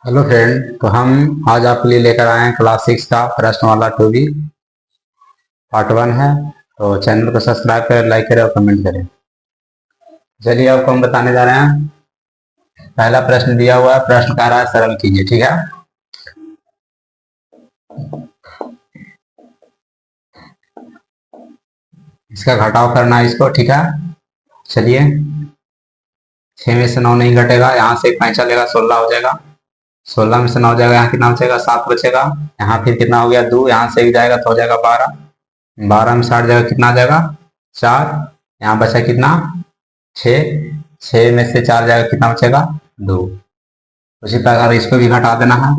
Hello friend. तो हम आज आपके लिए लेकर आए हैं क्लास 6 का प्रश्न वाला टू बी पार्ट 1 है। तो चैनल को सब्सक्राइब करें, लाइक करें और कमेंट करें। चलिए आपको हम बताने जा रहे हैं। पहला प्रश्न दिया हुआ है, प्रश्न कह रहा है सरल कीजिए। ठीक है, इसका घटाव करना है इसको। ठीक है, चलिए। 6 में से 9 नहीं घटेगा, यहाँ से एक पैंचा लेगा, 16 हो जाएगा। 16 में से 9 जाएगा, यहाँ कितना बचेगा? 7 बचेगा। यहाँ फिर कितना हो गया? 2, यहाँ से एक जाएगा तो हो जाएगा 12। 12 में 60 जाएगा, कितना आ जाएगा? 4। यहाँ बचा कितना? 6। 6 में से 4 जाएगा, कितना बचेगा? 2। उसी प्रकार इसको भी घटा देना है।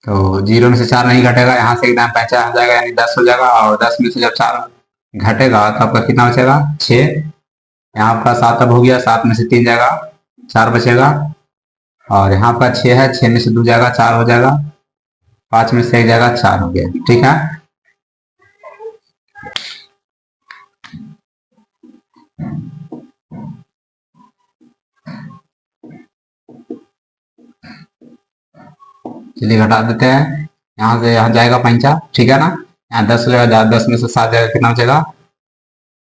तो 0 में से 4 नहीं घटेगा, यहाँ से एकदम 50 आ जाएगा, यानी 10 हो जाएगा। और 10 में से जब 4 घटेगा तो आपका कितना बचेगा? 6। यहाँ आपका 7 अब हो गया, 7 में से 3 जाएगा, 4 बचेगा। और यहाँ आपका 6 है, 6 में से 2 जाएगा, 4 हो जाएगा। 5 में से 1 जाएगा, 4 हो गया। ठीक है, चलिए घटा देते हैं। यहाँ से यहाँ जाएगा 5, ठीक है ना। यहाँ 10 हो जाएगा, 10 में से 7 जाएगा, कितना बचेगा?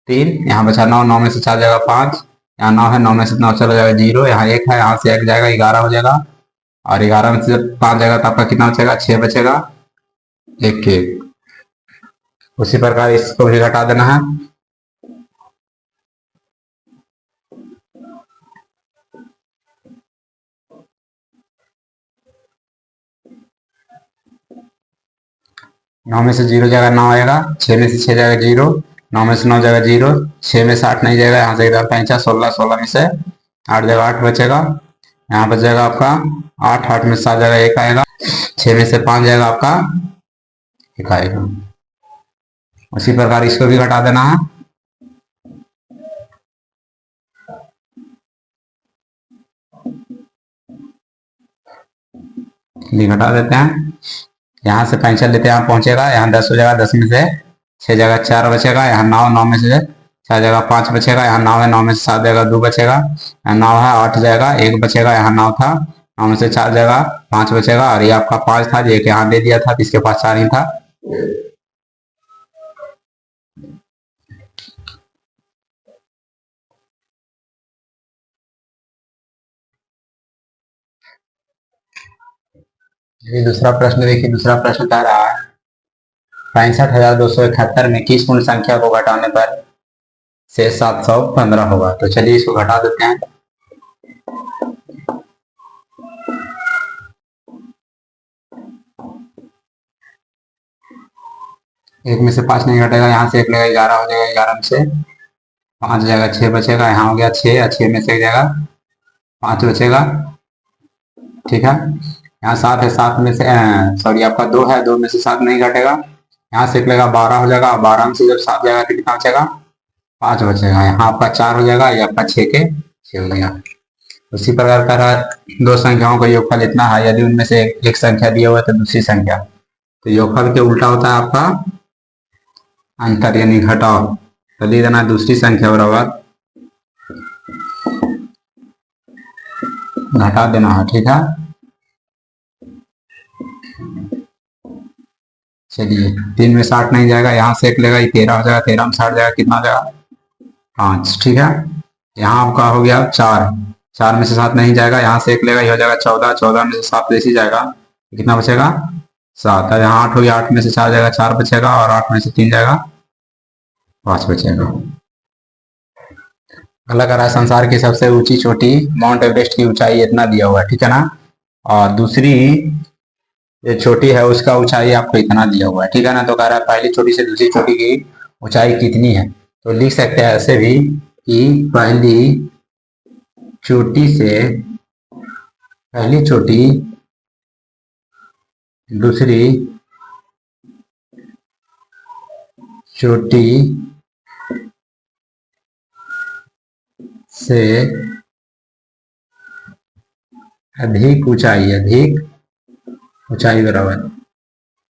3। यहाँ बचा 9, 9 में से 4 जाएगा 5। यहाँ 9 है, 9 में से 9 चला जाएगा 0। यहाँ 1 है, यहाँ से 1 जाएगा, 11 हो जाएगा। और 11 में से जब 5 जाएगा तो आपका कितना बचेगा? 6 बचेगा। 1 1। उसी प्रकार इसको भी घटा देना है। नौ में से 0 जाएगा, 9 आएगा। 6 में से 6 जाएगा 0। 9 में से 9 जाएगा 0। 6 में से 8 नहीं जाएगा, यहाँ से इधर 5 16, 16 में से 8 जाएगा, 8 बचेगा। यहाँ बचेगा आपका 8। 8 में से 7 जाएगा, 1 आएगा। 6 में से 5 जाएगा आपका 1 आएगा। उसी प्रकार इसको भी घटा देना है। घटा देते हैं। यहाँ से 5 लेते हैं, यहाँ पहुंचेगा, यहाँ 10 हो जाएगा। 10 में से 6 जगह 4 बचेगा। यहाँ 9, 9 में से 4 जगह 5 बचेगा। यहाँ 9 है, 9 में से 7 जाएगा, 2 बचेगा। यहाँ 9 है, 8 जाएगा, 1 बचेगा। यहाँ 9 था, 9 में से 4 जाएगा, 5 बचेगा। और ये आपका 5 था, एक यहाँ दे दिया था, तो इसके पास 4 ही था। ये दूसरा प्रश्न देखिए। दूसरा प्रश्न कह रहा है 65,271 में किस पूर्ण संख्या को घटाने पर से 715 होगा? तो चलिए इसको घटा देते हैं। एक में से 5 नहीं घटेगा, यहाँ से 1 लेगा, 11 हो जाएगा। 11 में से 5 जाएगा, 6 बचेगा। यहाँ हो गया 6, 6 में से 1 जाएगा, 5 बचेगा। ठीक है, यहाँ 7 है, 7 में से सॉरी आपका 2 है, 2 में से 7 नहीं घटेगा। यहाँ से 1 लेगा, 12 हो जाएगा। 12 में से जब 7 जाएगा तो कितना बचेगा? 5 बचेगा। यहाँ आपका 4 हो जाएगा, ये आपका 6 के 6 हो जाएगा। उसी प्रकार का रहा, दो संख्याओं का योगफल इतना है, यदि उनमें से एक संख्या दिया हुआ है तो दूसरी संख्या, तो योगफल के उल्टा होता है आपका अंतर यानी घटाव। तो लिख देना दूसरी संख्या बराबर घटा देना है। ठीक है, चलिए। 3 में 60 नहीं जाएगा, यहाँ से 1 लेगा, 13 हो जाएगा। 13 में 60 जाएगा, कितना हो जाएगा? 5। ठीक है, यहाँ आपका हो गया 4। 4 में से 7 नहीं जाएगा, यहाँ से 1 लेगा, ये हो जाएगा 14। 14 में से 7 जैसी जाएगा, कितना बचेगा? 7। यहाँ 8 हो गया, 8 में से 4 जाएगा, 4 बचेगा। और 8 में से 3 जाएगा, 5 बचेगा। अगला कह रहा है संसार की सबसे ऊंची चोटी माउंट एवरेस्ट की ऊंचाई इतना दिया हुआ है, ठीक है ना। और दूसरी जो चोटी है उसका ऊंचाई आपको इतना दिया हुआ है, ठीक है ना। तो कह रहा है पहली चोटी से दूसरी चोटी की ऊंचाई कितनी है? तो लिख सकते हैं ऐसे भी कि चोटी से पहली चोटी दूसरी चोटी से अधिक ऊंचाई बराबर।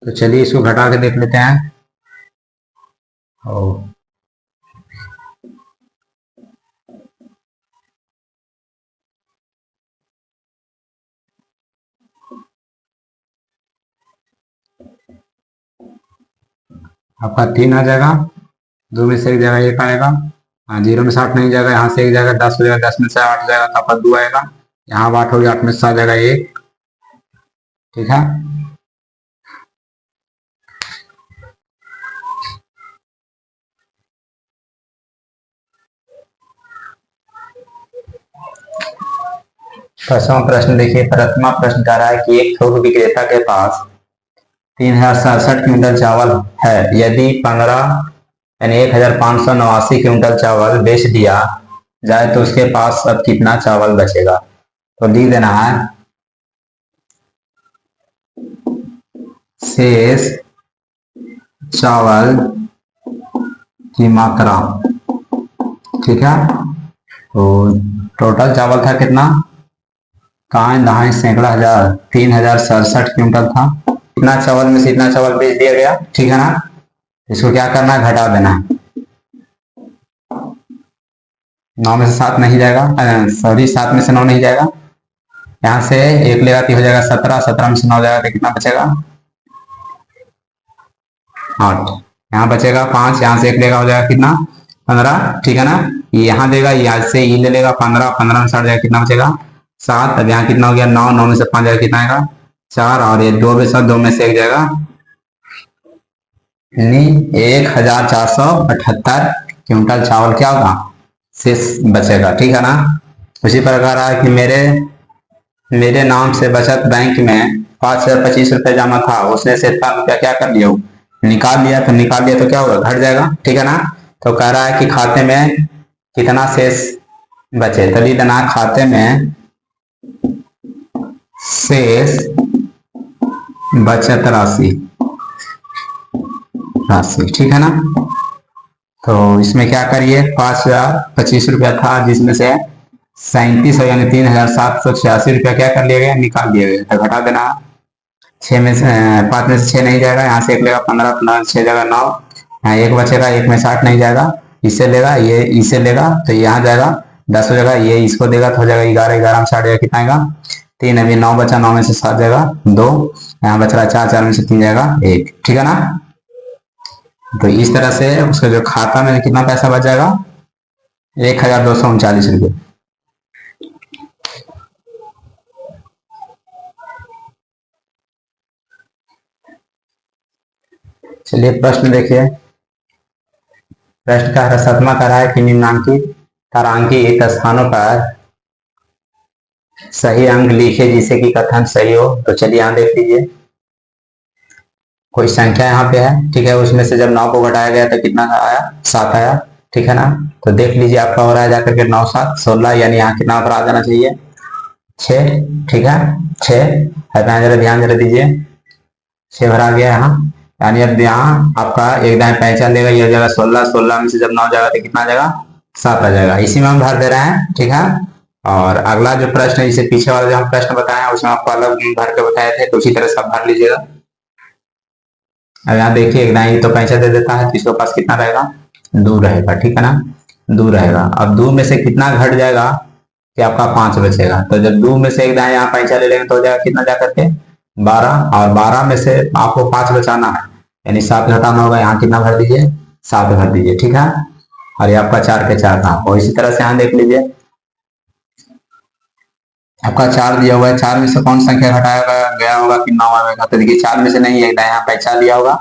तो चलिए इसको घटा के देख लेते हैं। और आपका 3 आ जाएगा, 2 में से एक जगह 1 आएगा। हाँ, 0 में से 8 नहीं जाएगा, यहाँ से एक जाएगा 10 हो जाएगा, 10 में से 8 जाएगा तो आपका 2 आएगा। यहाँ 8 हो गया, 8 में से 7 जाएगा 1। ठीक है। प्रथम प्रश्न देखिए, प्रथमा प्रश्न कह रहा है कि एक थोक विक्रेता के पास 3067 क्विंटल चावल है। यदि 15 यानी 1589 क्विंटल चावल बेच दिया जाए तो उसके पास अब कितना चावल बचेगा? तो लिख देना है शेष चावल की मात्रा। ठीक है। तो टोटल चावल था कितना? कहाँ दहाई सैकड़ा हजार, 3067 क्विंटल था। इतना चावल में से इतना चावल बेच दिया गया। ठीक है ना। इसको क्या करना है? घटा देना है। 9 में से 7 नहीं जाएगा, सॉरी 7 में से 9 नहीं जाएगा। यहाँ से 1 लेगा तो हो जाएगा 17, 17 में से 9 जाएगा तो कितना बचेगा? 8। यहाँ बचेगा 5, यहाँ से 1 लेगा हो जाएगा कितना? 15। ठीक है ना। यहाँ देगा, यहाँ से ये ले लेगा 15, 15 में 60 जाएगा, कितना बचेगा? 7। अब यहाँ कितना हो गया? 9, 9 में से 5 जाएगा, कितना आएगा? 4। और ये 2 में से 2 में से 1 जाएगा, यानी 1478 क्विंटल चावल क्या होगा? शेष बचेगा। ठीक है ना। उसी प्रकार है कि मेरे नाम से बचत बैंक में 5025 रुपये जमा था, उसने से इतना रुपया क्या कर लिया? निकाल लिया। तो निकाल लिया तो क्या होगा? घट जाएगा। ठीक है ना। तो कह रहा है कि खाते में कितना शेष बचे, तो लिख देना खाते में शेष बचत राशि। ठीक है ना। तो इसमें क्या करिए, 5025 रुपया था जिसमें से 37 यानी 3786 रुपया क्या कर लिया गया? निकाल दिया गया। तो घटा देना। 6 में से 5 में से 6 नहीं जाएगा, यहाँ से 1 लेगा 15, 15 6 जाएगा 9, यहाँ 1 बचेगा, 1 में 60 नहीं जाएगा, इससे लेगा, ये इससे लेगा तो यहाँ जाएगा 10 हो जाएगा, ये इसको देगा तो हो जाएगा 11, 11 में 60 जाएगा, कितना आएगा? 3। अभी 9 बचा, 9 में से 7 जाएगा 2, यहाँ बच रहा 4, 4 में से 3 जाएगा 1। ठीक है ना। तो इस तरह से उसका जो खाता में कितना पैसा बच जाएगा? 1239 रुपये। चलिए प्रश्न देखिए। प्रश्न का 7वां कह रहा है कि निम्नांकित तारांकित स्थानों पर सही अंक लिखे जिसे कि कथन सही हो। तो चलिए यहाँ देख लीजिए, कोई संख्या यहाँ पे है। ठीक है। उसमें से जब 9 को घटाया गया तो कितना आया? 7 आया। ठीक है ना। तो देख लीजिए आपका हो रहा है जाकर के 9 7 16, यानी यहाँ कितना पर आ जाना चाहिए? 6। ठीक है। 6 जरा ध्यान जरा दीजिए, 6 भरा गया यहाँ, यानी अब यहाँ आपका एक दाएं पैंचा लेगा, यह जगह 16, 16 में से जब 9 जाएगा तो कितना आ जाएगा? 7 आ जाएगा। इसी में हम भर दे रहे हैं। ठीक है। और अगला जो प्रश्न है, इसे पीछे वाला जो हम प्रश्न बताए हैं उसमें आपको अलग भर के बताए थे, तो उसी तरह से आप भर लीजिएगा। अब यहाँ देखिए एक दाएं तो पैंचा दे देता है, तो इसके पास कितना रहेगा? 2 रहेगा। ठीक है ना। 2 रहेगा। अब 2 में से कितना घट जाएगा कि आपका 5 बचेगा। तो जब 2 में से एक दाएं यहाँ पैंचा ले लेंगे तो हो जाएगा कितना जा करके? 12। और 12 में से आपको 5 बचाना है, यानी 7 घटाना होगा, यहाँ कितना भर दीजिए? 7 भर दीजिए। ठीक है। और ये आपका 4 के 4 था। और इसी तरह से यहाँ देख लीजिए आपका 4 दिया हुआ है, 4 में से कौन संख्या घटाया गया होगा कि 9 आएगा? तो देखिए 4 में से नहीं है, यहाँ पैसा लिया होगा।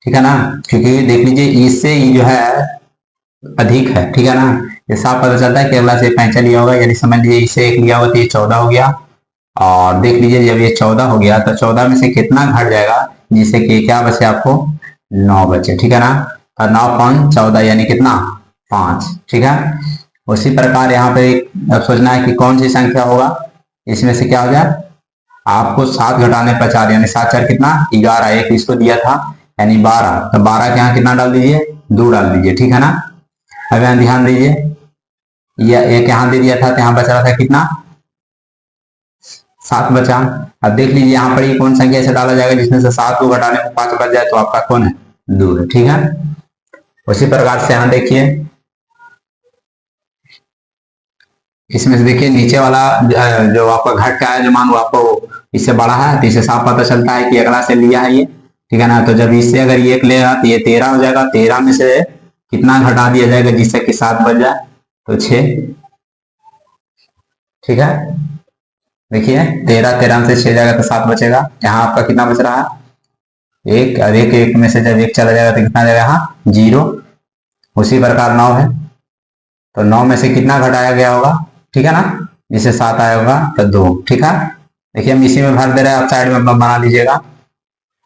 ठीक है ना। क्योंकि देख लीजिए इससे जो है अधिक है। ठीक है ना। ये साफ पता चलता है केवल से 5 लिया होगा, यानी समझ लीजिए इससे 1 लिया होगा तो ये 14 हो गया। और देख लीजिए जब ये 14 हो गया तो 14 में से कितना घट जाएगा, जिससे कि क्या बचे आपको? 9 बचे। ठीक है ना। और 9 5 14 यानी कितना? 5। ठीक है। उसी प्रकार यहाँ पे अब सोचना है कि कौन सी संख्या होगा, इसमें से क्या हो जाए? आपको 7 घटाने पर 4, यानी 7 4 कितना? 11। एक इसको दिया था यानी 12, तो 12 के यहाँ कितना डाल दीजिए? 2 डाल दीजिए। ठीक है ना। अब यहाँ ध्यान दीजिए, यह एक यहाँ दे दिया था तो यहाँ बच रहा था कितना? 7 बचा। अब देख लीजिए यहाँ पर कौन संख्या से डाला जाएगा जिसमें से 7 को घटाने पर 5 बच जाए, तो आपका कौन है? 2 है। ठीक है। उसी प्रकार से यहाँ देखिए, इसमें से देखिए नीचे वाला जो आपका घट का है जो मान वो आपको इससे बड़ा है, तो इससे साफ पता चलता है कि अगला से लिया है ये, ठीक है ना। तो जब इससे अगर ये एक लेगा तो ये 13 हो जाएगा, 13 में से कितना घटा दिया जाएगा जिससे कि 7 बच जाए, तो 6। ठीक है, देखिए 13 13 में से 6 जाएगा तो 7 बचेगा। यहाँ आपका कितना बच रहा है, एक, और एक एक में से जब एक चला जाएगा तो कितना जाएगा यहाँ 0। उसी प्रकार 9 है, तो 9 में से कितना घटाया गया होगा, ठीक है ना, जिससे 7 आया होगा तो 2। ठीक है, देखिए हम इसी में भर दे रहे हैं, आप साइड में अपना बना लीजिएगा।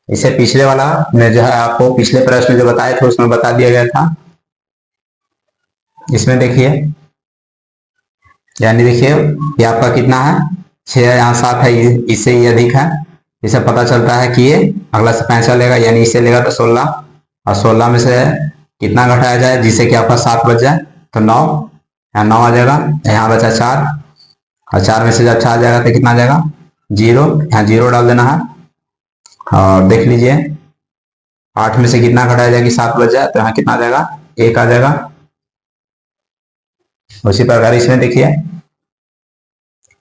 इसे पिछले वाला में जो है आपको पिछले प्रश्न जो बताए थे उसमें बता दिया गया था। इसमें देखिए, यानी देखिए ये आपका कितना है 6 है, यहाँ 7 है, इससे ये अधिक है। इसे पता चलता है कि ये अगला से 65 लेगा, यानी इससे लेगा तो 16, और 16 में से कितना घटाया जाए जिससे कि आपका 7 बच जाए, तो 9। यहाँ 9 आ जाएगा, यहाँ बचा 4, और 4 में से जब 4 जाएगा तो कितना आ जाएगा 0, यहाँ 0 डाल देना है। और देख लीजिए 8 में से कितना घटाया जाएगा कि 7 बच जाए, तो यहाँ कितना आ जाएगा 1 आ जाएगा। उसी प्रकार इसमें देखिए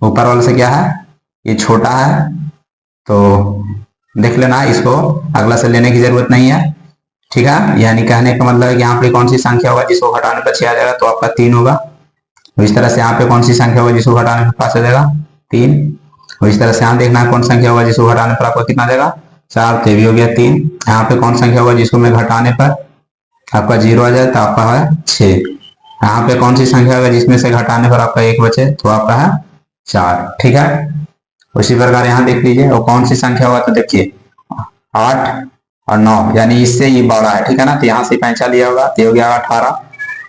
ऊपर वाले से क्या है, ये छोटा है, तो देख लेना, इसको अगला से लेने की जरूरत नहीं है। ठीक है, यानी कहने का मतलब है कि यहाँ पे कौन सी संख्या होगा जिसको घटाने पर 6 आ जाएगा, तो आपका 3 होगा। और इस तरह से यहाँ पे कौन सी संख्या होगा जिसको घटाने पर 5 आ जाएगा, 3। और इस तरह से यहाँ देखना है कौन संख्या होगा जिसको घटाने पर आपका कितना आ जाएगा 4, तो भी हो गया 3। यहाँ पे कौन संख्या होगा जिसको मैं घटाने पर आपका 0 आ जाए, तो आपका है 6। यहाँ पे कौन सी संख्या होगा जिसमें से घटाने पर आपका 1 बचे, तो आपका है 4। ठीक है, उसी प्रकार यहाँ देख लीजिए और कौन सी संख्या होगा, तो देखिए 8 और 9, यानी इससे ये बड़ा है। ठीक है ना, तो यहाँ से 5 लिया होगा, तो हो गया 18।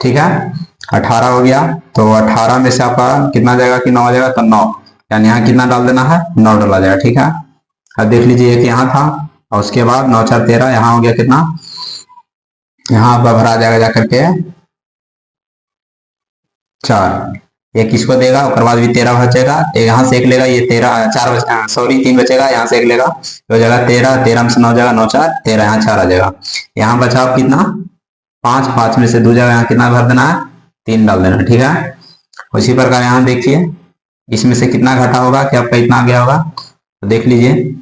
ठीक है, 18 हो गया, तो 18 में से आपका कितना जाएगा कि 9 आ जाएगा, तो 9, यानी यहाँ कितना डाल देना है 9 डाला जाएगा। ठीक है, अब देख लीजिए एक यहाँ था, और उसके बाद 9 4 13, यहाँ हो गया कितना, यहाँ आपका भरा जाएगा जाकर के 4, एक इसको देगा, उसके बाद भी 13 बचेगा, यहाँ से एक लेगा, ये 13 4 सॉरी 3 बचेगा, यहाँ से एक लेगा तो हो जाएगा 13, 13 में से 9 जाएगा 9 4 13, यहाँ 4 आ जाएगा। यहाँ बचा कितना 5, 5 में से 2 जाएगा, यहाँ कितना भर देना है 3 डाल देना। ठीक है, उसी प्रकार यहाँ देखिए इसमें से कितना घटा होगा कि आपका इतना आ गया होगा, तो देख लीजिए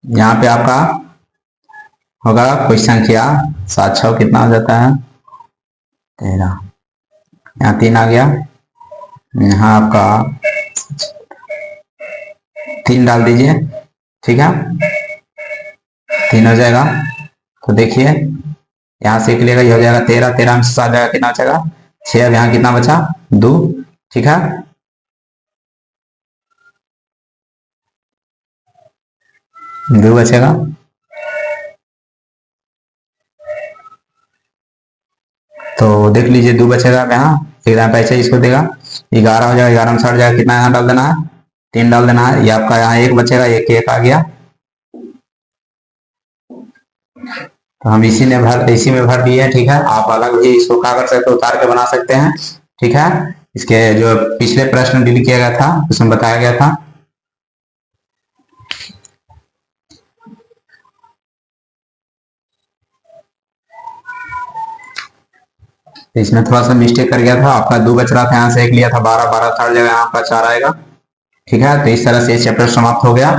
यहाँ पे आपका होगा कोई संख्या 7 6 कितना हो जाता है 13, यहाँ 3 आ गया, यहाँ आपका 3 डाल दीजिए। ठीक है, 3 हो जाएगा, तो देखिए यहाँ से एक लेगा, ये हो जाएगा 13, 13 में से 7 जाएगा कितना बचेगा 6, अब यहाँ कितना बचा 2। ठीक है, दो बचेगा, तो देख लीजिए 2 बचेगा। अब यहाँ एकदम पैसे इसको देगा 11 हो जाएगा, 11 में 60 जाएगा, कितना यहाँ डाल देना है 3 डाल देना है। ये आपका यहाँ 1 बचेगा, 1 1 आ गया, तो हम इसी में भर दिए। ठीक है, आप अलग भी इसको क्या कर सकते हो, उतार के बना सकते हैं। ठीक है, इसके जो पिछले प्रश्न डील किया गया था उसमें बताया गया था। इसमें थोड़ा सा मिस्टेक कर गया था, आपका 2 बच रहा था, यहाँ से 1 लिया था 12 12 थर्ड जगह यहाँ पर 4 आएगा। ठीक है, तो इस तरह से चैप्टर समाप्त हो गया।